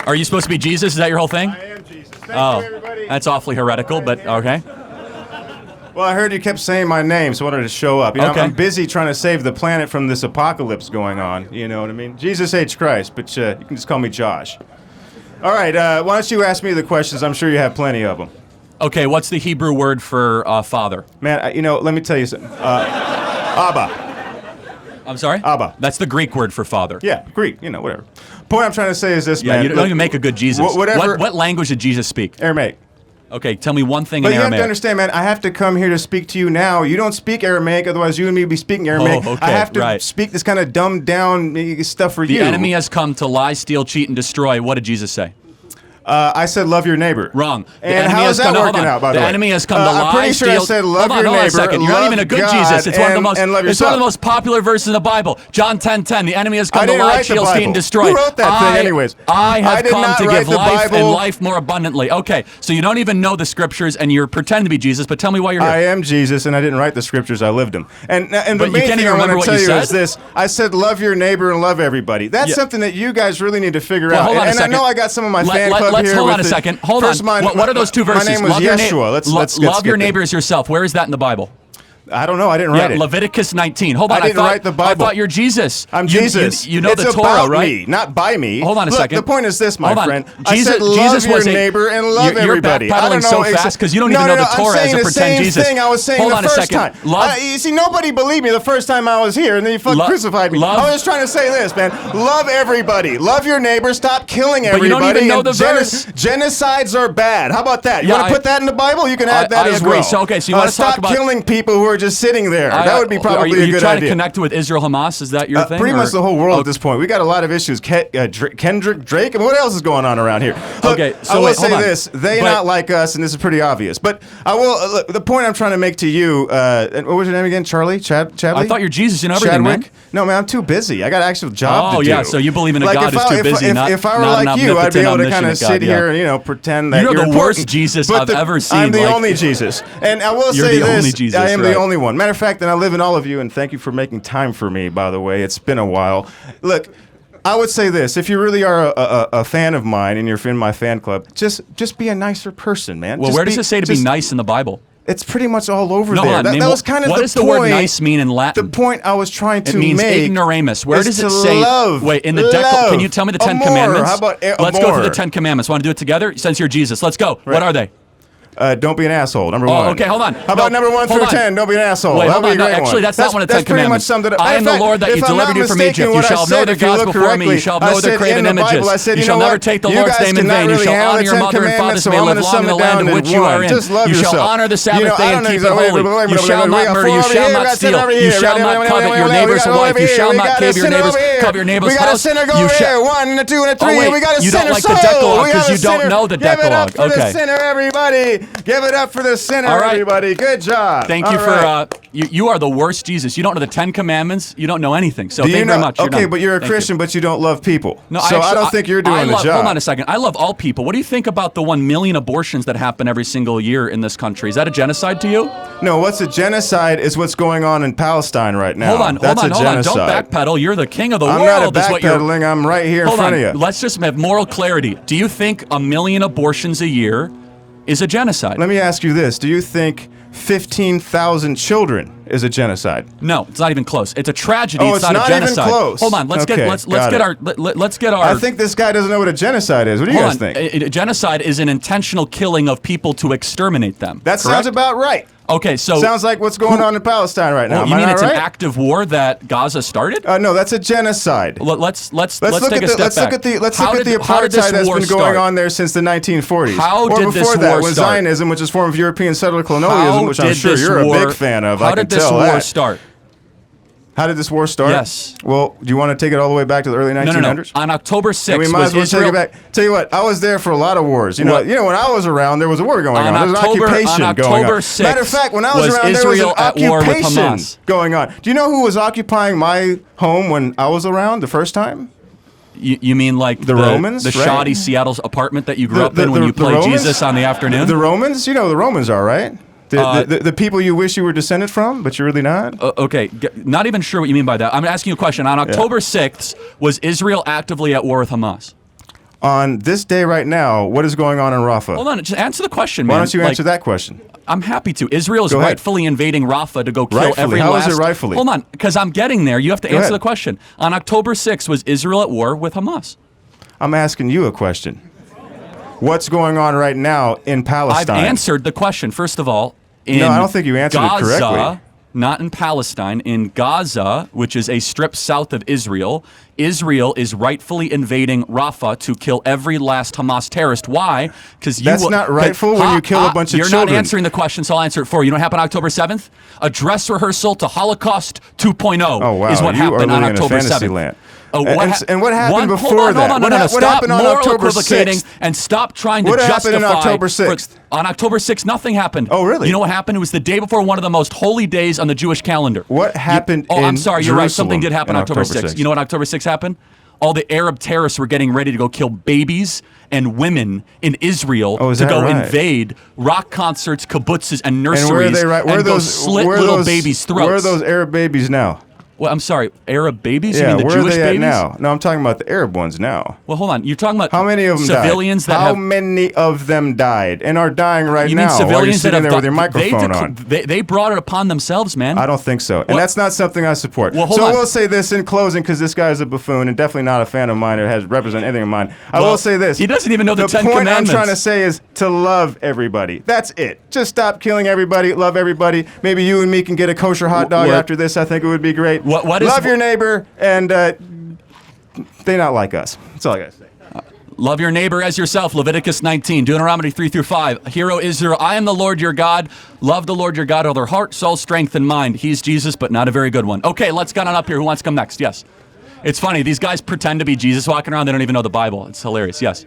Are you supposed to be Jesus? Is that your whole thing? I am Jesus. Thank you, everybody. That's awfully heretical, but okay. Well, I heard you kept saying my name, so I wanted to show up. You know, Okay. I'm busy trying to save the planet from this apocalypse going on. You know what I mean? Jesus H. Christ, but you can just call me Josh. All right, why don't you ask me the questions? I'm sure you have plenty of them. Okay, what's the Hebrew word for father? Man, let me tell you something. Abba. I'm sorry? Abba. That's the Greek word for father. Yeah, Greek, whatever. Point I'm trying to say is this, Yeah, man. you don't even make a good Jesus. Whatever. What language did Jesus speak? Aramaic. Okay, tell me one thing But in you have Aramaic. to understand, man, I have to come here to speak to you now. You don't speak Aramaic, otherwise you and me would be speaking Aramaic. Oh, okay, I have to right. speak this kind of dumbed down stuff for The you. enemy has come to lie, steal, cheat, and destroy. What did Jesus say? I said love your neighbor. Wrong. The And enemy how has is that come, hold working on. out, by the way? enemy has come to lie, I'm pretty sure I steal. said love hold on, your hold on a neighbor, second. You're not love even a good God, Jesus. It's one of the most. and love It's one of the yourself. most popular verses in the Bible. John 10:10. The enemy has come I to didn't lie, write the steal, cheat, and Bible. destroy. Who wrote that thing anyways? I I have did come not to write give the life and Bible. life more abundantly. Okay, so you don't even know the scriptures, and you're pretending to be Jesus. But tell me why you're here. I am Jesus, and I didn't write the scriptures. I lived them. And the But you main can't thing even I want remember to what tell you you said? is this. I said love your neighbor and love everybody. That's Yeah. something that you guys really need to figure Well, out. hold on a And I second. know I got some of my fan club let's here. hold with on a the- second. Hold First, on. What are those two verses? My name was Love your Yeshua. Let's love your skip neighbor it. as yourself. Where is that in the Bible? I don't know. I didn't write it. Leviticus 19. Hold on. I didn't write the Bible. I thought you're Jesus. I'm You- Jesus. You know it's the Torah, about right? me, not by me. Hold on a Look, second. The point is this, my Hold on. friend. Jesus, I said love Jesus your was neighbor and love you're everybody. I don't backpedaling know so fast because you don't even know the Torah as a I'm pretend saying the Jesus. same thing I was saying Hold the on a first second. time. Love- You see, nobody believed me the first time I was here, and then you fucking crucified me. love- I was just trying to say this, man. Love everybody. Love your neighbor. Stop killing But you everybody. don't even know and the verse. Genocides are bad. How about that? You Yeah, want to put that in the Bible? You can add that I as agree. well. So, okay, so you want to talk stop about killing people who are just sitting there. That would be probably are a you good trying idea. to connect with Israel Hamas? Is that your thing? Pretty or- much the whole world Okay. at this point. We got a lot of issues. Kendrick, Drake, and what else is going on around here? Look, Okay, so I will wait, say hold on. this: they But- not like us, and this is pretty obvious. But I will. Look, the point I'm trying to make to you. And what was your name again? Charlie? Chadley? I thought you're Jesus. You know everything, man. Chadwick? No, man, I'm too busy. I got an actual job to do. yeah, so you believe in a God who's too busy, if I were not an like you, I'd be able to omnipotent, kind of omniscient sit God, yeah. here and pretend that You're the important. worst Jesus But I've ever seen, I'm the like- only Jesus, and I will You're say the this: only Jesus, I am right. the only one. Matter of fact, and I live in all of you, and thank you for making time for me. By the way, it's been a while. Look. I would say this: if you really are a fan of mine and you're in my fan club, just be a nicer person, man. Well, Just where does it say to be nice in the Bible? It's pretty much all over No, there. hold on. That was kind of what the does the point. word nice mean in Latin? The point I was trying to It means make ignoramus. Where is does it to say? love. Wait, in the Love. Can you tell me the Ten Amor. Commandments? How about Let's go through amor? the Ten Commandments. Want to do it together? Since you're Jesus, let's go. What are they? Don't be an asshole. Number one. Okay, hold on. How about number 1 through 10? Don't be an asshole. Wait, That'd hold be on. a great Actually, one. that's not one of the Ten pretty much Commandments. summed it up. I am In the fact, Lord that you if I'm delivered not you from mistaken, Egypt. You what I shall know said, the if you gods look before me. correctly, You shall I know their said graven in the images. Bible, I said, You you shall know never what? take the You Lord's guys name in cannot vain. You really shall handle honor the your 10 mother and father's Commandments, so male I'm live gonna long sum in the it land down in which in you one. are in. Just love You shall yourself. honor the Sabbath day I and don't keep know it exactly- holy. wait, You shall not murder. You shall not steal. You shall not covet your neighbor's wife. You shall not covet your neighbor's house. We got a sinner go here. 1 and a 2 and a 3. wait, We got a you don't sinner like the soul. Decalogue We got 'cause a you don't sinner. know the Give it up Decalogue. for the Okay. sinner, everybody. Give it up for the sinner, All right. everybody. Good job. Thank you All for right. you are the worst Jesus. You don't know the Ten Commandments. You don't know anything. So Do thank you you know? very much. You're Okay, done. but you're a Thank you. Christian, but you don't love people. No, so I actually, don't think you're doing the job. Hold on a second. I love all people. What do you think about the 1 million abortions that happen every single year in this country? Is that a genocide to you? No, what's a genocide is what's going on in Palestine right now. Hold on. That's a genocide. Don't backpedal. You're the king of the I'm world. not is what you're- backpedaling. I'm right here in Hold front on. of you. Let's just have moral clarity. Do you think 1 million abortions a year is a genocide? Let me ask you this. Do you think 15,000 children is a genocide? No, it's not even close. It's a tragedy. Oh, it's it's not a not even genocide. close. Hold on. Let's Okay, get got our it. let's get our. I think this guy doesn't know what a genocide is. What do you guys Hold on. think? A genocide is an intentional killing of people to exterminate them. That sounds correct? about right. Okay, so Sounds like what's going on in Palestine right now. Well, Am you I mean not it's right? an active war that Gaza started? No, that's a genocide. Let's Look take a at step the let's back. look at the let's How look at the did- how did this apartheid that's war been going start? on there since the 1940s. How or did before this that war was start? Zionism, which is a form of European settler How colonialism, which I'm did sure this you're war- a big fan of. How I can did this tell war that. start? How did this war start? Yes. Well, do you want to take it all the way back to the early 1900s? No. On October 6th, And we might was as well Israel... take it back. Tell you what, I was there for a lot of wars. You know, What? when I was around, there was a war going on. There was an occupation on going October on. 6th, Matter of fact, when I was around, Israel there was at an war with occupation Hamas. going on. Do you know who was occupying my home when I was around the first time? You mean like The Romans, the right? shoddy Seattle's apartment that you grew up in when you played Romans? Jesus on the afternoon? The Romans? You know who the Romans are, right? The people you wish you were descended from, but you're really not? Okay, not even sure what you mean by that. I'm asking you a question. On October 6th, was Israel actively at war with Hamas? On this day right now, what is going on in Rafah? Hold on, just answer the question, man. Why don't you answer that question? I'm happy to. Israel is Go ahead. rightfully invading Rafah to go kill Rightfully. every How last... is it rightfully? Hold on, because I'm getting there. You have to answer ahead. the question. On October 6th, was Israel at war with Hamas? I'm asking you a question. What's going on right now in Palestine? I've answered the question. First of all, in No, I don't think you answered it Gaza, correctly. not in Palestine, in Gaza, which is a strip south of Israel, Israel is rightfully invading Rafah to kill every last Hamas terrorist. Why? Because That's not rightful when you kill a bunch of you're children. not answering the question, so I'll answer it for you. You know what happened October 7th? A dress rehearsal to Holocaust 2.0 Oh, wow. is what You are happened on living in a October fantasy 7th. land. Oh, And what happened before hold on, that? Hold on, What Stop happened on moral October equivocating 6th? and stop trying to What justify. happened on October 6th? On October 6th, nothing happened. Oh, really? You know what happened? It was the day before one of the most holy days on the Jewish calendar. What happened I'm in sorry, you're right. Jerusalem Something did happen on on October October 6th. 6th? You know what October 6th happened? All the Arab terrorists were getting ready to go kill babies and women in Israel Oh, is to that go right? invade rock concerts, kibbutzes, and nurseries And where are they right? Where and are go those slit where are little those, babies' throats. Where are those Arab babies now? Well, I'm sorry, Arab babies? Yeah, you mean the where Jewish are they babies? at now? No, I'm talking about the Arab ones now. Well, hold on. You're talking about How many of them civilians died? that How have... many of them died and are dying right You now mean while you're civilians that sitting have there with your microphone they, on? They brought it upon themselves, man. I don't think so. And What? that's not something I support. Well, hold so on. I will say this in closing, because this guy is a buffoon and definitely not a fan of mine or has represent anything of mine. I Well, will say this. he doesn't even know the Ten point Commandments. I'm trying to say is to love everybody. That's it. Just stop killing everybody. Love everybody. Maybe you and me can get a kosher hot dog What? after this. I think it would be great. What is- love your neighbor, and they not like us. That's all I got to say. Love your neighbor as yourself. Leviticus 19, Deuteronomy 3-5. Hear, O Israel, I am the Lord your God. Love the Lord your God with all their heart, soul, strength, and mind. He's Jesus, but not a very good one. Okay, let's get on up here. Who wants to come next? Yes. It's funny. These guys pretend to be Jesus walking around. They don't even know the Bible. It's hilarious. Yes.